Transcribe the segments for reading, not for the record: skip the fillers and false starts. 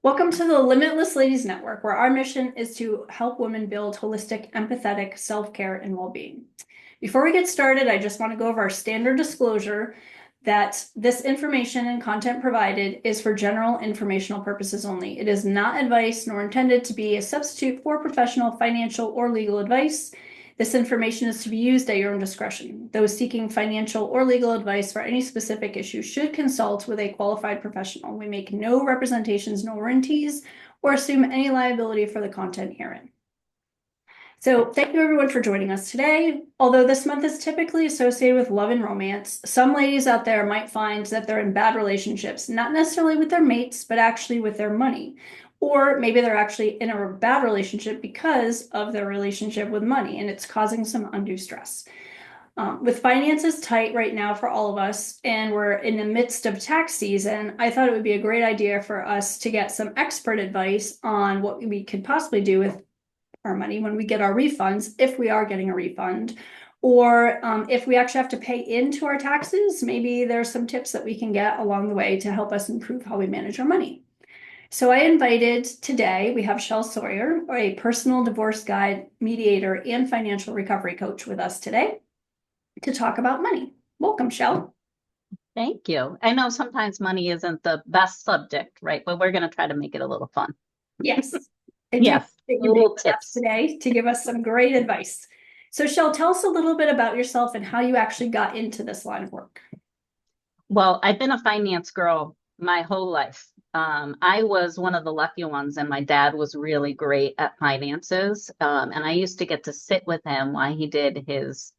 Welcome to the Limitless Ladies Network, where our mission is to help women build holistic, empathetic self-care and well-being. Before we get started, I just want to go over our standard disclosure that this information and content provided is for general informational purposes only. It is not advice nor intended to be a substitute for professional, financial, or legal advice. This information is to be used at your own discretion. Those seeking financial or legal advice for any specific issue should consult with a qualified professional. We make no representations, no warranties, or assume any liability for the content herein. So thank you everyone for joining us today. Although this month is typically associated with love and romance, some ladies out there might find that they're in bad relationships, not necessarily with their mates, but actually with their money. Or maybe they're actually in a bad relationship because of their relationship with money, and it's causing some undue stress. With finances tight right now for all of us, and we're in the midst of tax season, I thought it would be a great idea for us to get some expert advice on what we could possibly do with our money when we get our refunds, if we are getting a refund, or if we actually have to pay into our taxes. Maybe there's some tips that we can get along the way to help us improve how we manage our money. So I invited today, we have Shell Sawyer, a personal divorce guide, mediator, and financial recovery coach with us today to talk about money. Welcome, Shell. Thank you. I know sometimes money isn't the best subject, right? But we're going to try to make it a little fun. Yes, I do Yes, appreciate you being little with us tips. today to give us some great advice. So, Shell, tell us a little bit about yourself and how you actually got into this line of work. Well, I've been a finance girl my whole life. I was one of the lucky ones, and my dad was really great at finances. And I used to get to sit with him while he did his,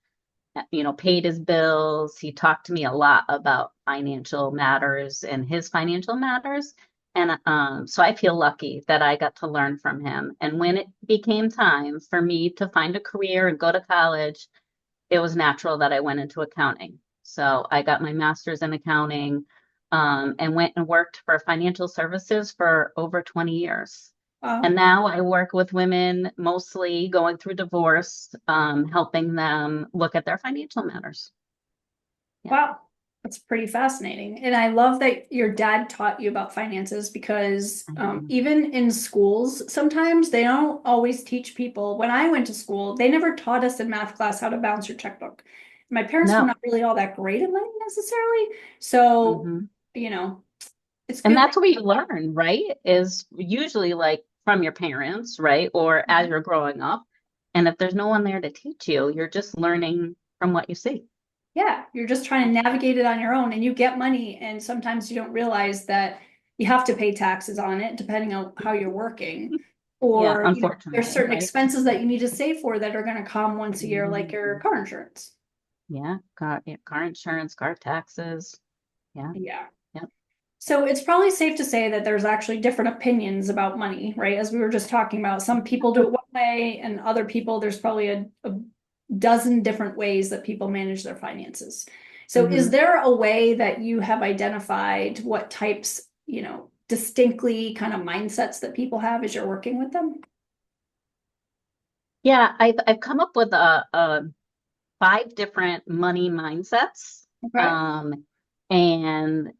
paid his bills. He talked to me a lot about financial matters and his financial matters. And so I feel lucky that I got to learn from him. And when it became time for me to find a career and go to college, it was natural that I went into accounting. So I got my master's in accounting, and went and worked for financial services for over 20 years. And now I work with women mostly going through divorce, helping them look at their financial matters. Yeah. Wow, that's pretty fascinating. And I love that your dad taught you about finances because Mhm. even in schools, sometimes they don't always teach people. When I went to school, they never taught us in math class how to balance your checkbook. My parents were No. not really all that great at money necessarily. So, Hmm. you know, it's And good. that's what you learn, right? Is usually like from your parents, right? Or as you're growing up. And if there's no one there to teach you, you're just learning from what you see. Yeah, you're just trying to navigate it on your own and you get money, and sometimes you don't realize that you have to pay taxes on it depending on how you're working. Yeah, Or, there's unfortunately, certain right? expenses that you need to save for that are going to come once a year, like your Mhm. car insurance. Yeah, car insurance, car taxes. Yeah, Yeah. yeah. So it's probably safe to say that there's actually different opinions about money, right? As we were just talking about, some people do it one way, and other people, there's probably a dozen different ways that people manage their finances. So is Hmm. there a way that you have identified what types, distinctly kind of mindsets that people have as you're working with them? Yeah, I've come up with a five different money mindsets. Okay. Um, and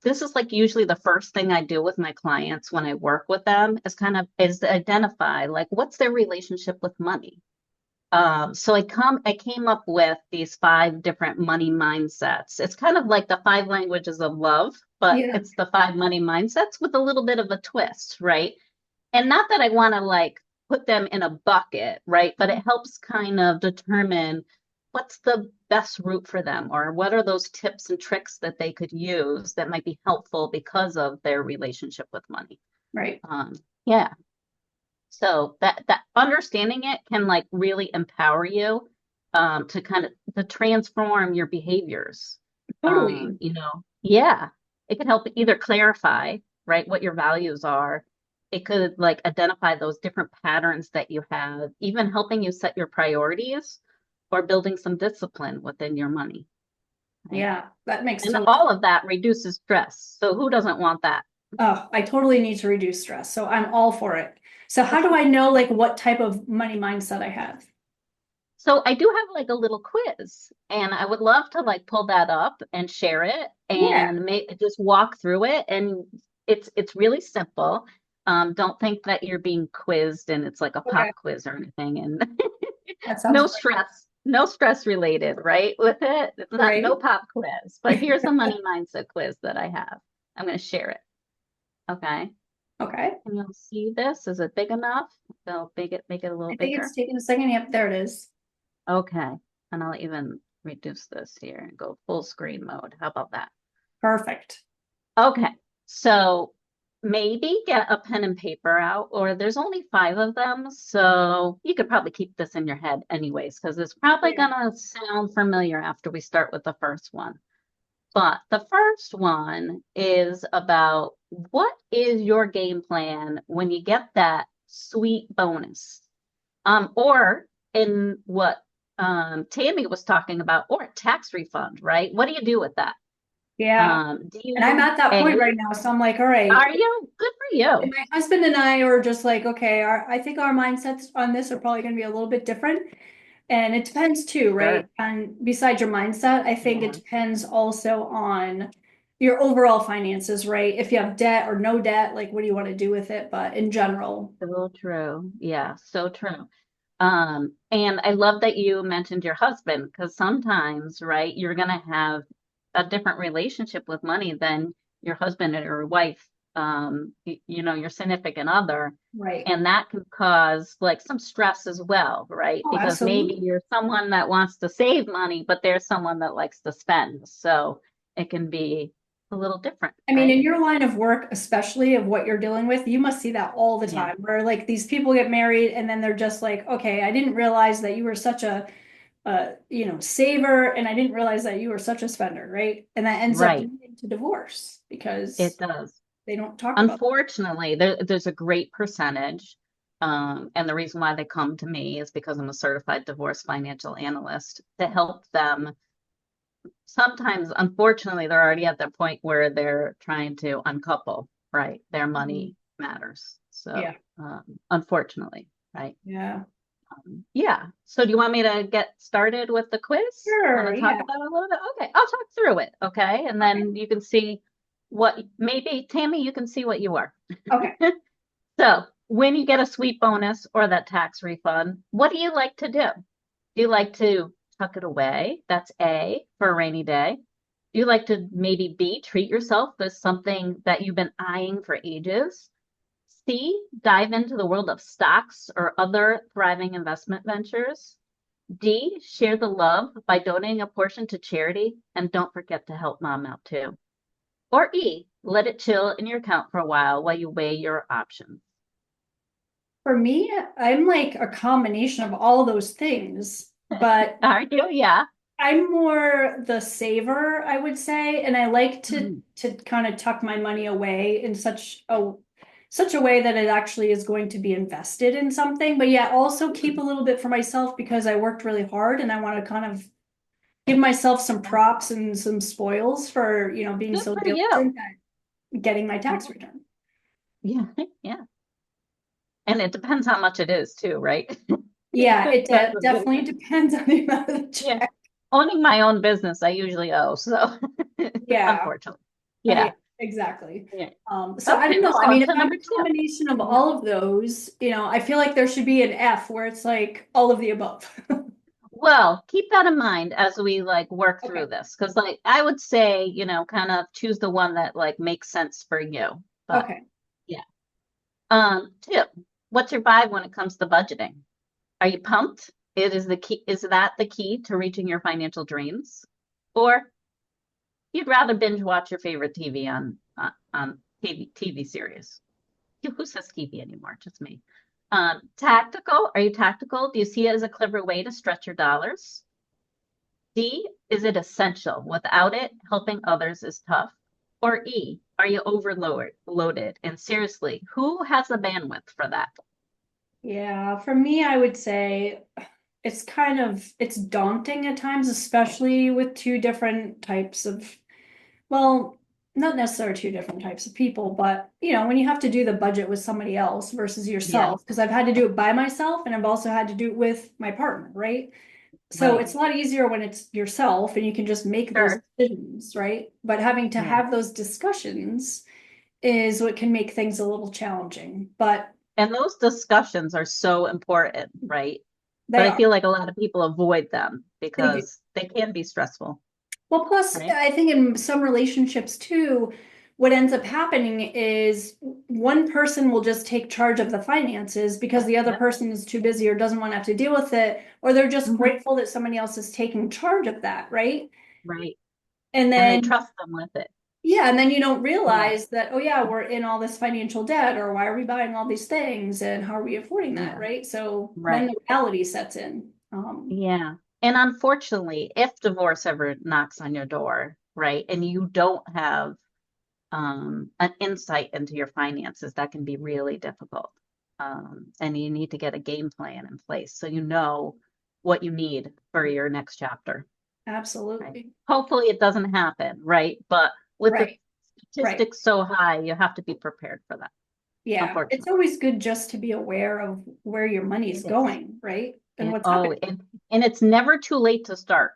this is like usually the first thing I do with my clients when I work with them is to identify like what's their relationship with money. So I came up with these five different money mindsets. It's kind of like the five languages of love, but Yeah. it's the five money mindsets with a little bit of a twist, right? And not that I want to like put them in a bucket, right? But it helps kind of determine what's the best route for them, or what are those tips and tricks that they could use that might be helpful because of their relationship with money. Right. Um, yeah. So that understanding it can like really empower you, to kind of to transform your behaviors. Totally. Yeah, it could help either clarify, right, what your values are. It could like identify those different patterns that you have, even helping you set your priorities or building some discipline within your money, right? Yeah, that makes And total. all of that reduces stress. So who doesn't want that? Oh, I totally need to reduce stress, so I'm all for it. So how do I know like what type of money mindset I have? So I do have like a little quiz, and I would love to like pull that up and share it Yeah. and just walk through it. And It's really simple. Don't think that you're being quizzed and it's like a Okay. pop quiz or anything. And That sounds no stress related, right? With it, it's not no great. pop quiz. But here's a money mindset quiz that I have. I'm going to share it. Okay. Okay. Can you see this? Is it big enough? They'll make it a little I think it's bigger. taking a second. Yep, there it is. Okay. And I'll even reduce this here and go full screen mode. How about that? Perfect. Okay. So maybe get a pen and paper out, or there's only five of them. So you could probably keep this in your head anyways, because it's probably Yeah. going to sound familiar after we start with the first one. But the first one is about what is your game plan when you get that sweet bonus? Or in what Tammy was talking about, or a tax refund, right? What do you do with that? Yeah. Do And I'm you at that A, point right now. So I'm like, all right. are you? Good for And you. my husband and I are just like, okay, I think our mindsets on this are probably going to be a little bit different. And it depends too, right? Sure. And besides your mindset, I think it Yeah. depends also on your overall finances, right? If you have debt or no debt, like what do you want to do with it? But in general, So true. Yeah, so true. And I love that you mentioned your husband because sometimes, right, you're gonna have a different relationship with money than your husband or your wife, your significant other. right. And that can cause like some stress as well, right? Oh, Because maybe absolutely. you're someone that wants to save money, but there's someone that likes to spend. So it can be a little different, I mean, right? in your line of work, especially of what you're dealing with, you must see that all the Yeah, time where like these people get married and then they're just like, okay, I didn't realize that you were such a saver, and I didn't realize that you were such a spender, right? And that ends up right. leading to divorce It because does. they don't talk about Unfortunately, there's a great percentage, and the reason why they come to me is because I'm a certified divorce financial analyst to help them. Sometimes, unfortunately, they're already at the point where they're trying to uncouple, right? Their it. money matters. Yeah. So, unfortunately, right? Yeah. Yeah. So, do you want me to get started with the quiz? Want Sure. to talk Yeah. about it a little bit? Okay, I'll talk through it. Okay, and Okay. then you can see what maybe Tammy, you can see what you are. Okay. So, when you get a sweet bonus or that tax refund, what do you like to do? Do you like to tuck it away? That's A, for a rainy day. Do you like to maybe B, treat yourself as something that you've been eyeing for ages? C, dive into the world of stocks or other thriving investment ventures? D, share the love by donating a portion to charity and don't forget to help mom out too. Or E, let it chill in your account for a while you weigh your options. For me, I'm like a combination of all those things, but Are you? Yeah. I'm more the saver, I would say, and I like to Mhm. to kind of tuck my money away in such a way that it actually is going to be invested in something, but yet also keep a little bit for myself because I worked really hard and I want to kind of give myself some Yeah. props and some spoils for, being Good so for you. diligent at getting my tax Mhm. return. Yeah. Yeah. And it depends how much it is too, right? Yeah, it That's the big definitely thing. depends on the amount of the Yeah. check. Owning my own business, I usually owe. So Yeah, unfortunately. Yeah. exactly. Yeah. So I don't Okay. know. So I on mean, if to I'm number a two. combination of Yeah. all of those, I feel like there should be an F where it's like all of the above. Well, keep that in mind as we like work through Okay. this. Because like I would say, kind of choose the one that like makes sense for you. But Okay. yeah. Two, what's your vibe when it comes to budgeting? Are you pumped? It is the key. Is that the key to reaching your financial dreams? Or you'd rather binge watch your favorite TV on TV series? Who says TV anymore? Just me. Tactical. Are you tactical? Do you see it as a clever way to stretch your dollars? D, is it essential? Without it, helping others is tough. Or E, are you overloaded? And seriously, who has the bandwidth for that? Yeah, for me, I would say it's daunting at times, especially with two different types of, well, not necessarily two different types of people, but when you have to do the budget with somebody else versus Yeah, yourself, because I've had to do it by myself and I've also had to do it with my partner, right? So right. it's a lot easier when it's yourself and you can just make those Sure. decisions, right? But having to Yeah. have those discussions is what can make things a little challenging, but And those discussions are so important, right? But they I are, feel like a lot of people avoid them they do. because they can be stressful, Well, plus, right? I think in some relationships too, what ends up happening is one person will just take charge of the finances because the other Yep. person is too busy or doesn't want to have to deal with it, or they're just Mhm. grateful that somebody else is taking charge of that, right? Right. And And they then, trust them with it. yeah, and then you don't Yeah. realize that, oh, yeah, we're in all this financial debt, or why are we buying all these things, and how are we affording that, Yeah. right? So then Right. the reality sets in. Yeah. And unfortunately, if divorce ever knocks on your door, right, and you don't have an insight into your finances, that can be really difficult. And you need to get a game plan in place so you know what you need for your next chapter, right? Absolutely. Hopefully it doesn't happen, right? But with the Right, right. statistics so high, you have to be prepared for that, Yeah, it's unfortunately. always good just to be aware of where your money's It is. going, right? And It, what's oh, happening. and it's never too late to start.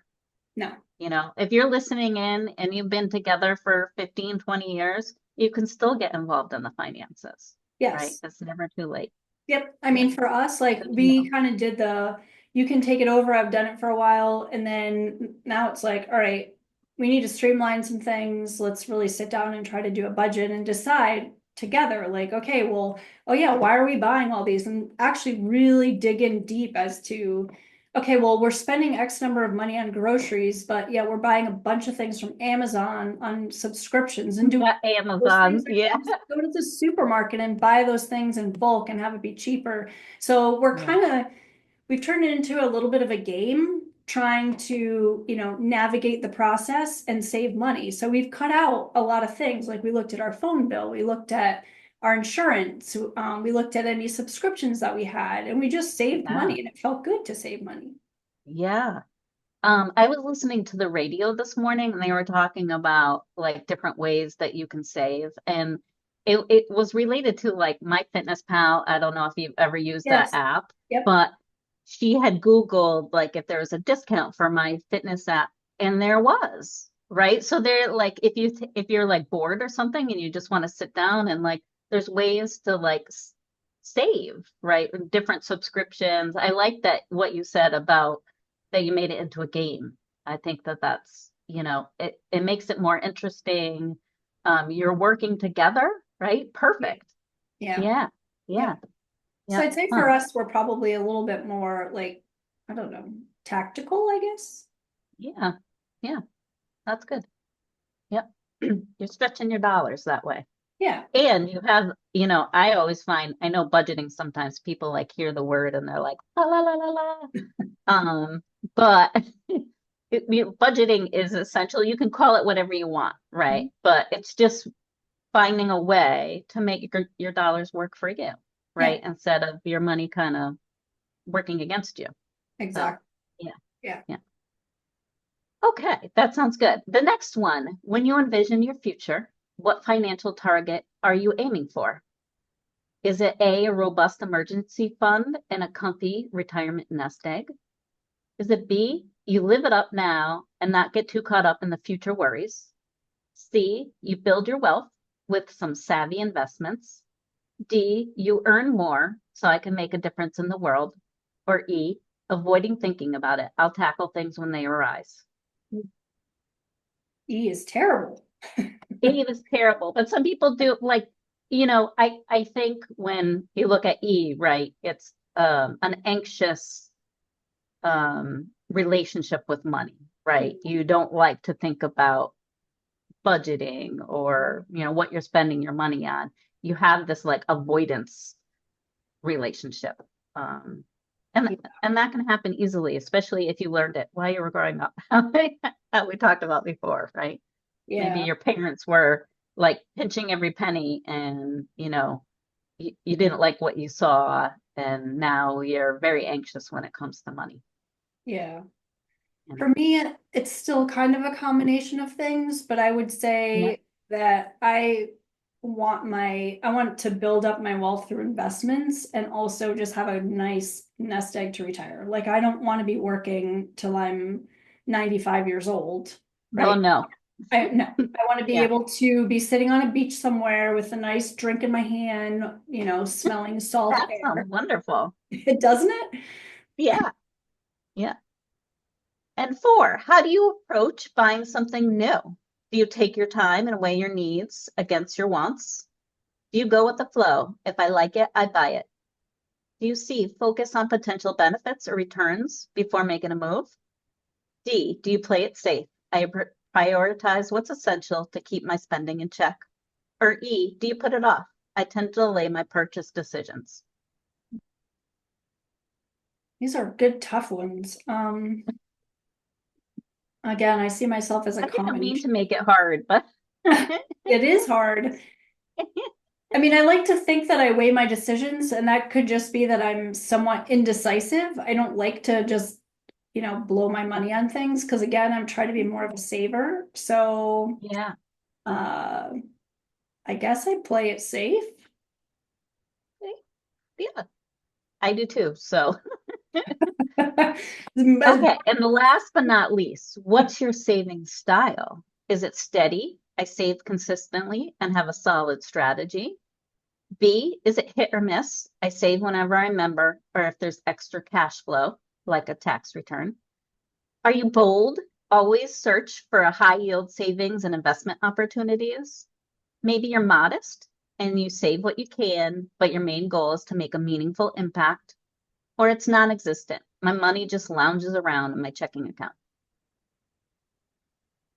No. You know, if you're listening in and you've been together for 15, 20 years, you can still get involved in the finances, right? Yes. It's never too late. Yep. I Yeah, mean, for us, like good to we know. kind of did you can take it over. I've done it for a while. And then now it's like, all right, we need to streamline some things. Let's really sit down and try to do a budget and decide together, like, okay, well, oh yeah, why are we buying all these? And actually really dig in deep as to, okay, well, we're spending X number of money on groceries, but yeah, we're buying a bunch of things from Amazon on subscriptions and doing Yeah, those things Amazon. Yeah. just go to the supermarket and buy those things in bulk and have it be cheaper. So Yeah. we've turned it into a little bit of a game trying to, navigate the process and save money. So we've cut out a lot of things. Like we looked at our phone bill, we looked at our insurance, we looked at any subscriptions that we had, and we just saved Yeah. money and it felt good to save money. Yeah. I was listening to the radio this morning and they were talking about like different ways that you can save. And it was related to like MyFitnessPal. I don't know if you've ever used that Yes. app, Yep. but she had Googled like if there was a discount for my fitness app, and there was, right? So they're like if you're like bored or something and you just want to sit down and like there's ways to like save, right? Different subscriptions. I like that what you said about that you made it into a game. I think that that's, it makes it more interesting. You're working together, right? Perfect. Yeah. Yeah. Yep. Yeah. So Yeah. I'd say Huh. for us, we're probably a little bit more like, I don't know, tactical, I guess. Yeah. Yeah. That's good. Yep. You're stretching your dollars that way. Yeah. And you have, I always find, I know budgeting sometimes people like hear the word and they're like, la la la la la. But budgeting is essential. You can call it whatever you want, right? But it's just finding a way to make your dollars work for you, Yeah. right? Instead of your money kind of working against you. So, Exactly. yeah, Yeah. yeah. Okay, that sounds good. The next one, when you envision your future, what financial target are you aiming for? Is it a robust emergency fund and a comfy retirement nest egg? Is it B, you live it up now and not get too caught up in the future worries? C, you build your wealth with some savvy investments? D, you earn more so I can make a difference in the world? Or E, avoiding thinking about it. I'll tackle things when they arise. E is terrible. E is terrible, but some people do like, I think when you look at E, right, it's an anxious relationship with money, right? You don't like to think about budgeting or, what you're spending your money on. You have this like avoidance relationship. Um, and Yeah. and that can happen easily, especially if you learned it while you were growing up. How we talked about before, right? Maybe Yeah. your parents were like pinching every penny and, you didn't like what you saw and now you're very anxious when it comes to money, Yeah. you For know. me, it's still kind of a combination of things, but I would Yeah. say that I want to build up my wealth through investments and also just have a nice nest egg to retire. Like I don't want to be working till I'm 95 years old, Oh right? no. No, I want to be Yeah, able to be sitting on a beach somewhere with a nice drink in my hand, smelling salt that sounds air. wonderful. It doesn't it? Yeah, yeah. And four, how do you approach buying something new? Do you take your time and weigh your needs against your wants? Do you go with the flow? If I like it, I buy it. Do you C, focus on potential benefits or returns before making a move? D, do you play it safe? I prioritize what's essential to keep my spending in check. Or E, do you put it off? I tend to delay my purchase decisions. These are good, tough ones. Again, I see myself as a I didn't mean combination. to make it hard, but It is hard. I mean, I like to think that I weigh my decisions, and that could just be that I'm somewhat indecisive. I don't like to just, blow my money on things because again, I'm trying to be more of a saver. So, yeah, uh, I guess I play it safe. yeah, I do too. So, But, okay. And the last but not least, what's your saving style? Is it steady? I save consistently and have a solid strategy. B, is it hit or miss? I save whenever I remember or if there's extra cash flow, like a tax return. Are you bold? Always search for a high yield savings and investment opportunities. Maybe you're modest and you save what you can, but your main goal is to make a meaningful impact, or it's non existent. My money just lounges around in my checking account.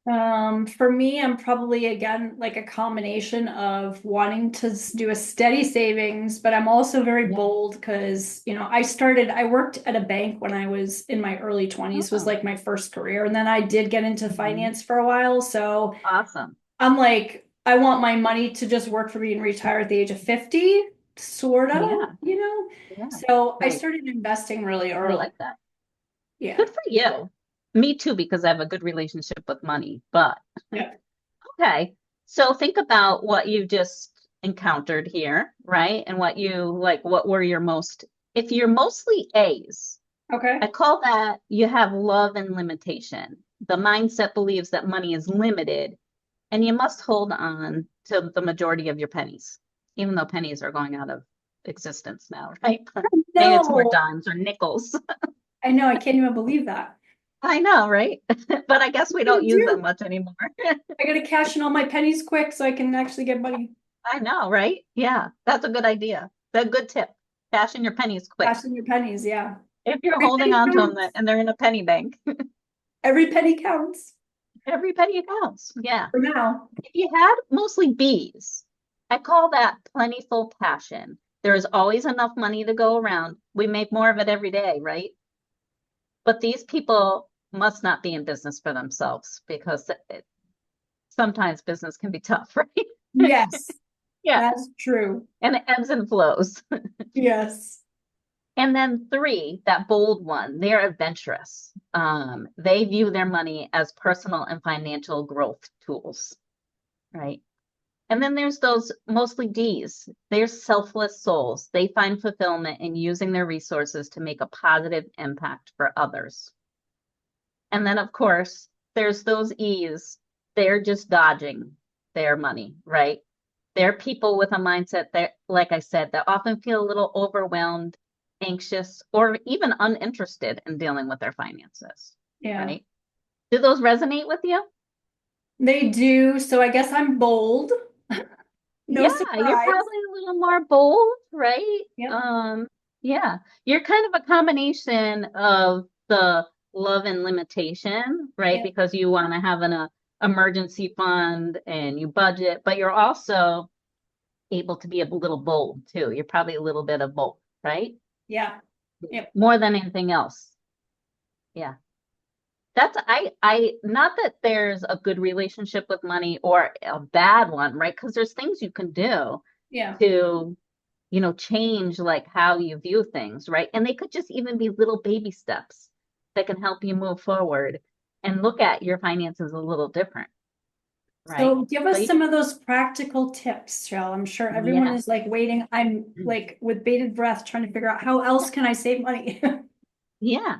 For me, I'm probably again like a combination of wanting to do a steady savings, but I'm also very Yeah. bold because, I worked at a bank when I was in my early 20s, was Oh, like my first career. And then I did get into mhm. finance for a while. So Awesome. I'm like, I want my money to just work for me and retire at the age of 50. 50, sort of, Yeah. you know? Yeah. So I Right. started investing really I early. like that. Yeah. Good for you. Me too, because I have a good relationship with money. But Yeah. okay. So think about what you just encountered here, right? And what you like, what were your most, if you're mostly A's, I Okay. call that you have love and limitation. The mindset believes that money is limited and you must hold on to the majority of your pennies, even though pennies are going out of existence now, right? Maybe it's more No, dimes or nickels. I know. I can't even believe that. I know, right? But I guess What we am I don't gonna use them do? much anymore. I gotta cash in all my pennies quick so I can actually get money. I know, right? Yeah, that's a good idea. That's a good tip. Cash in your pennies quick. Cash in your pennies, yeah. If you're Every holding penny on to them counts. and they're in a penny bank, Every penny counts every penny counts. Yeah. for now. If you had mostly B's, I call that plentiful passion. There is always enough money to go around. We make more of it every day, right? But these people must not be in business for themselves because sometimes business can be tough, right? Yes, Yeah. that's true. And it ebbs and flows. Yes. And then three, that bold one, they're adventurous. They view their money as personal and financial growth tools, right? And then there's those mostly D's. They're selfless souls. They find fulfillment in using their resources to make a positive impact for others. And then, of course, there's those E's. They're just dodging their money, right? They're people with a mindset that, like I said, that often feel a little overwhelmed, anxious, or even uninterested in dealing with their finances, Yeah, right? Do those resonate with you? they do. So I guess I'm bold. No Yeah, you're surprise. probably a little more bold, right? Yep. Yeah, you're kind of a combination of the love and limitation, right? Yep. Because you want to have an emergency fund and you budget, but you're also able to be a little bold too. You're probably a little bit of both, right? Yeah. Yep. More than anything else. Yeah. That's not that there's a good relationship with money or a bad one, right? Because there's things you can do Yeah. to, change like how you view things, right? And they could just even be little baby steps that can help you move forward and look at your finances a little different, right? So give So us some of those practical tips, Shell. I'm sure everyone yeah. is like waiting. I'm like with bated breath trying to figure out how else can I save money? Yeah.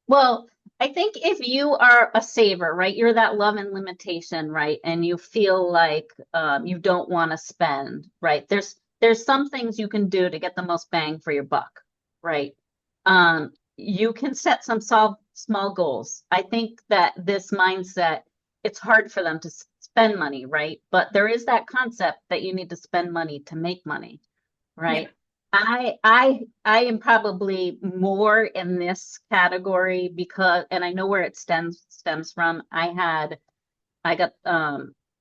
Well, I think if you are a saver, right, you're that love and limitation, right, and you feel like you don't want to spend, right? There's some things you can do to get the most bang for your buck, right? You can set some small goals. I think that this mindset, it's hard for them to spend money, right? But there is that concept that you need to spend money to make money, Yeah. right? I am probably more in this category because, and I know where it stems from. I got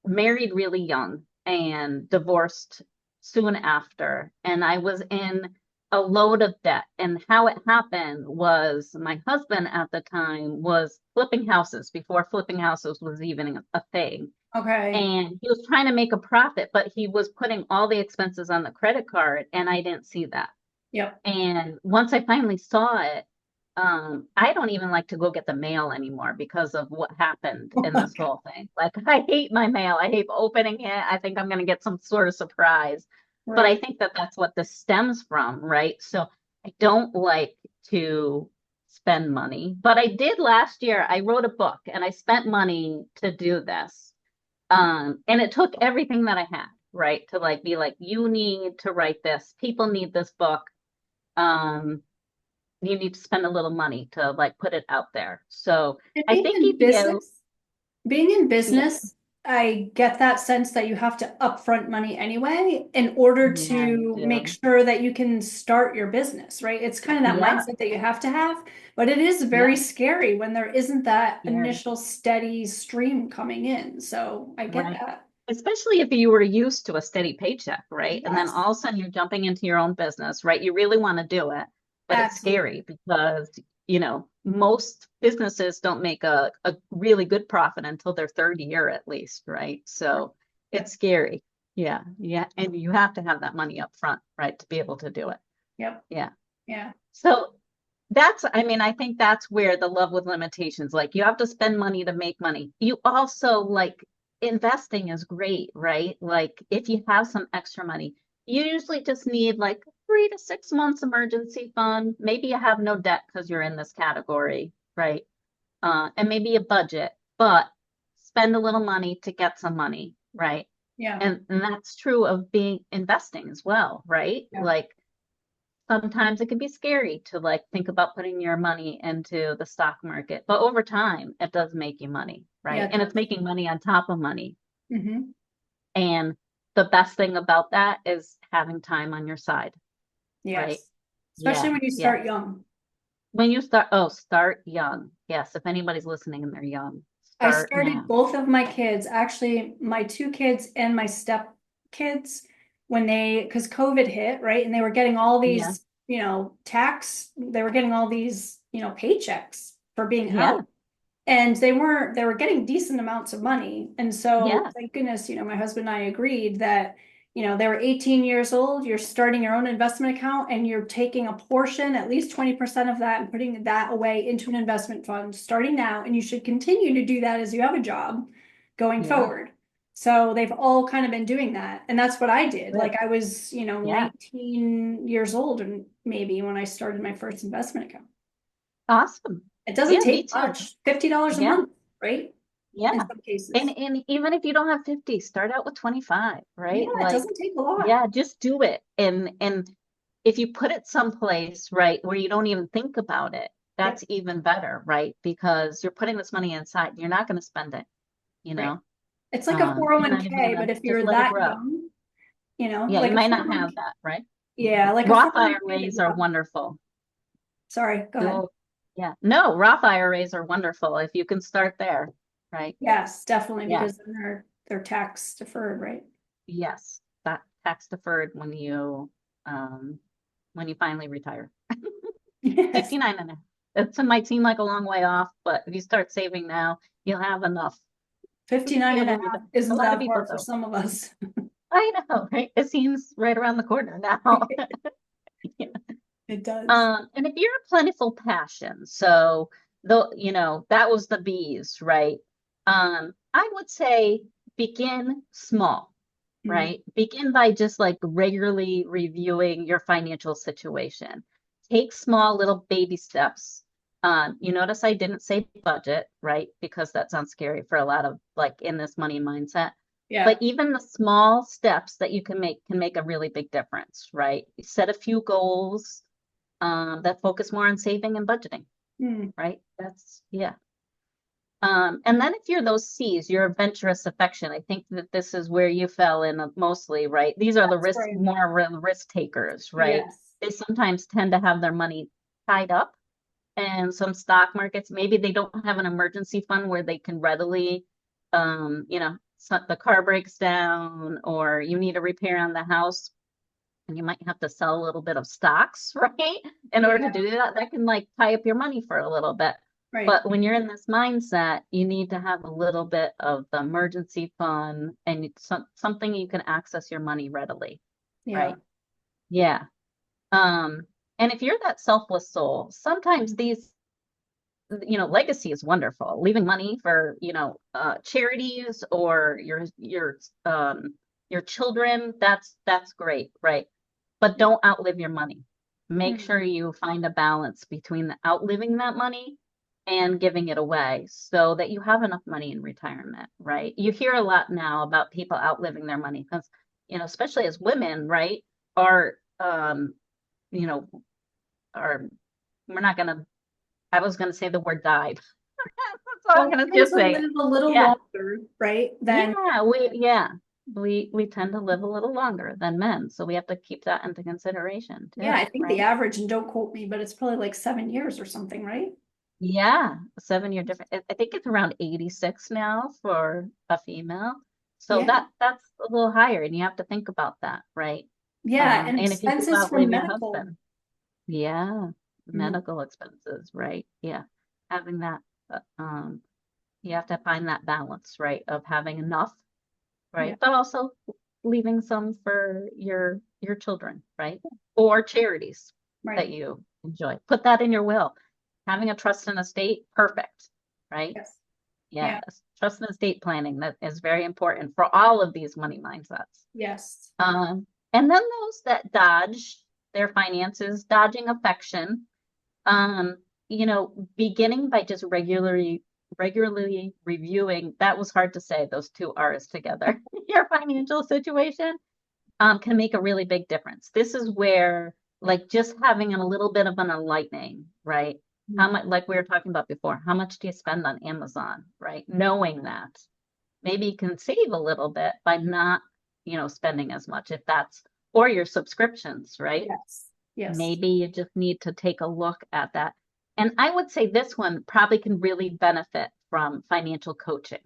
married really young and divorced soon after, and I was in a load of debt. And how it happened was my husband at the time was flipping houses before flipping houses was even a thing. Okay. And he was trying to make a profit, but he was putting all the expenses on the credit card, and I didn't see that. Yep. And once I finally saw it, I don't even like to go get the mail anymore because of what happened in this whole thing. Like, I hate my mail. I hate opening it. I think I'm going to get some sort of surprise. But I Right. think that that's what this stems from, right? So I don't like to spend money. But I did last year. I wrote a book and I spent money to do this. And it took everything that I had, right? To like be like, you need to write this. People need this book. Um, you need to spend a little money to like put it out there. So And I think if you, being in yeah, business, I get that sense that you have to upfront money anyway in order yeah, you to make do. sure that you can start your business, right? It's kind of that Yeah, mindset that you have to have, but it is very yeah, scary when there isn't that scary, initial steady stream coming in. So I get right? that. Especially if you were used to a steady paycheck, right? And then Yes, all of a sudden you're jumping into your own business, right? You really want to do it, but it's absolutely. scary because, most businesses don't make a really good profit until their third year at least, right? So Yep. it's scary. Yeah, yeah. And you have to have that money up front, right, to be able to do it. Yep. Yeah. Yeah. So I mean, I think that's where the love with limitations, like you have to spend money to make money. You also like investing is great, right? Like if you have some extra money, you usually just need like 3 to 6 months emergency fund. Maybe you have no debt because you're in this category, right? And maybe a budget, but spend a little money to get some money, right? Yeah. And that's true of being investing as well, right? Yeah. Like sometimes it can be scary to like think about putting your money into the stock market, but over time it does make you money, Yeah, right? it And it's does. making money on top of money. Hmm. And the best thing about that is having time on your side, right? Yes. Especially Yeah, when you yeah. start young. When you start young. Yes, if anybody's listening and they're young, I start started now. both of my kids, actually, my two kids and my step kids, because COVID hit, right? And they were getting all Yeah, these, they were getting all these, paychecks for being yeah, out. And they were getting decent amounts of money. And so yeah, thank goodness, my husband and I agreed that, they were 18 years old, you're starting your own investment account and you're taking a portion, at least 20% of that and putting that away into an investment fund starting now. And you should continue to do that as you have a job going yeah. forward. So they've all kind of been doing that. And that's what I did. Good. Like I was, Yeah. 19 years old and maybe when I started my first investment account. Awesome. It doesn't Yeah, me take too. much, $50 a Yeah, month, right? yeah. In some cases. And even if you don't have 50, start out with 25, Yeah, right? it Like, doesn't take a lot. yeah, just do it. And if you put it someplace, right, where you don't even think about it, Yep, that's even better, right? Because you're putting this money inside. You're not going to spend it, you right. know? It's like a You're not even 401k, gonna but if just you're let it that grow. young, Yeah, you like a might not 401k. have that, right? Yeah, like a Roth 401k that IRAs you are have. wonderful. Sorry, go ahead. You'll, yeah. No, Roth IRAs are wonderful if you can start there, right? Yes, definitely, Yeah. because then they're tax deferred, right? Yes. That tax deferred when you finally retire. Yes. 59 and a half. It might seem like a long way off, but if you start saving now, you'll have enough to 59 be and able a to do that. half A isn't lot of that people far for don't. some of us. I know, right? It seems right around the corner now. Yeah. It does. And if you're a plentiful passion, so that was the bees, right? I would say begin small, Mhm. right? Begin by just like regularly reviewing your financial situation. Take small little baby steps You notice I didn't say budget, right? Because that sounds scary for a lot of like in this money mindset. Yeah. But even the small steps that you can make a really big difference, right? Set a few goals that focus more on saving and budgeting, Mm, right? That's yeah. And then if you're those C's, you're adventurous affection. I think that this is where you fell in mostly, right? These are the that's right. risk takers, right? Yes. They sometimes tend to have their money tied up and some stock markets. Maybe they don't have an emergency fund where they can readily, so the car breaks down or you need a repair on the house and you might have to sell a little bit of stocks, right? In order Yeah. to do that, that can like tie up your money for a little bit. Right. But when you're in this mindset, you need to have a little bit of the emergency fund and something you can access your money readily, Yeah. right? Yeah. Um, and if you're that selfless soul, sometimes these, legacy is wonderful. Leaving money for, charities or your children, that's great, right? But don't outlive your money. Make Mm, sure you find a balance between the outliving that money and giving it away so that you have enough money in retirement, right? You hear a lot now about people outliving their money because, especially as women, right, are, you know, are, we're not going to, I was going to say the word died. That's what I'm well, going to tend just to say. live a little Yeah. longer, right? Than We tend to live a little longer than men, so we have to keep that into consideration yeah, too, I think the right? average, and don't quote me, but it's probably like 7 years or something, right? Yeah, 7 year difference. I think it's around 86 now for a female. So Yeah. that's a little higher, and you have to think about that, right? Yeah, and And if you do expenses from outlive your medical. husband, yeah, Mhm. medical expenses, right? Yeah, having that, you have to find that balance, right, of having enough, Yeah. right? But also leaving some for your children, right? Or charities that Right. you enjoy. Put that in your will. Having a trust and estate, perfect, right? Yes. Yeah. Yes. Trust and estate planning, that is very important for all of these money mindsets. Yes. And then those that dodge their finances, dodging affection, um, beginning by just regularly reviewing, that was hard to say, those two R's together, your financial situation, can make a really big difference. This is where, like, just having a little bit of an enlightening, right? How Mm. much, like we were talking about before, how much do you spend on Amazon, right? Knowing that maybe you can save a little bit by not, spending as much if that's, or your subscriptions, right? Yes. Yes. Maybe you just need to take a look at that. And I would say this one probably can really benefit from financial coaching.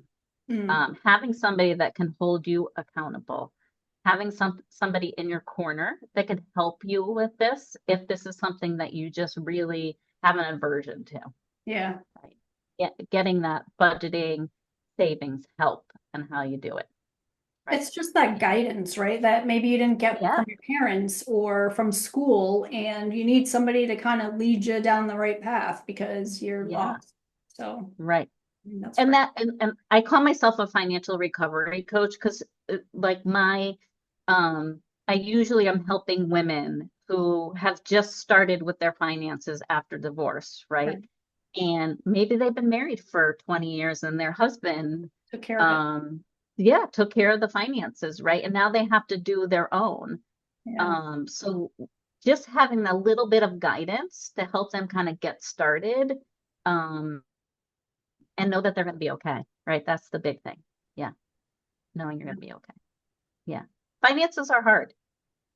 Mm. Having somebody that can hold you accountable, having somebody in your corner that can help you with this if this is something that you just really have an aversion to, Yeah. right? Getting that budgeting, savings help and how you do it, right? It's just that guidance, right? That maybe you didn't get Yeah, from your parents or from school, and you need somebody to kind of lead you down the right path because you're yeah, lost. So right. I mean, that's And great. and I call myself a financial recovery coach because like um I usually am helping women who have just started with their finances after divorce, right? Right. And maybe they've been married for 20 years and their husband Took care of it. um yeah, took care of the finances, right? And now they have to do their own. Yeah. So just having a little bit of guidance to help them kind of get started. Um, and know that they're going to be okay, right? That's the big thing. Yeah, knowing you're going to be okay. Yeah. Finances are hard.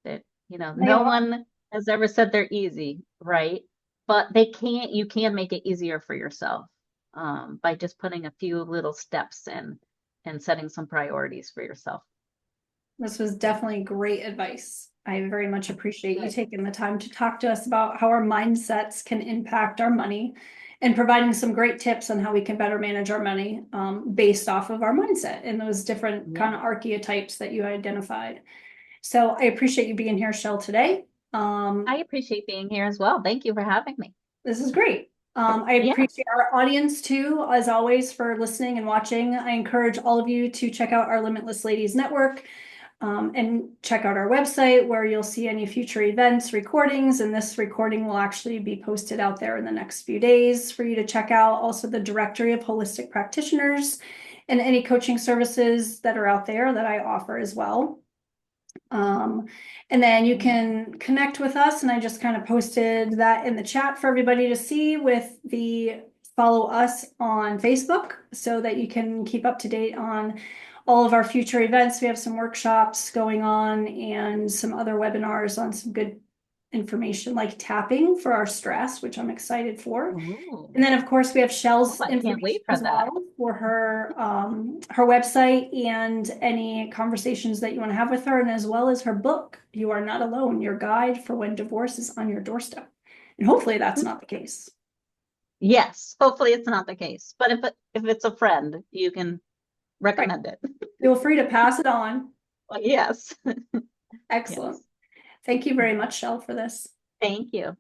They No are. one has ever said they're easy, right? But you can make it easier for yourself by just putting a few little steps in and setting some priorities for yourself. This was definitely great advice. I very much appreciate you Good. taking the time to talk to us about how our mindsets can impact our money and providing some great tips on how we can better manage our money based off of our mindset and those different Yeah. kind of archetypes that you identified. So I appreciate you being here, Shell, today. I appreciate being here as well. Thank you for having me. This is great. I Yeah. appreciate our audience too, as always, for listening and watching. I encourage all of you to check out our Limitless Ladies Network. And check out our website where you'll see any future events, recordings, and this recording will actually be posted out there in the next few days for you to check out. Also, the directory of holistic practitioners and any coaching services that are out there that I offer as well. And then you can connect with us, and I just kind of posted that in the chat for everybody to see with the follow us on Facebook so that you can keep up to date on all of our future events. We have some workshops going on and some other webinars on some good information like tapping for our stress, which I'm excited for. Ooh. And then of course we have Shell's I can't wait for as that. well for her her website and any conversations that you want to have with her, and as well as her book, You Are Not Alone, Your Guide for When Divorce is on Your Doorstep. And hopefully that's not the case. Yes, hopefully it's not the case. But if it's a friend, you can recommend it. Feel free to pass it on. Yes. Excellent. Yes. Thank you very much, Shell, for this. Thank you.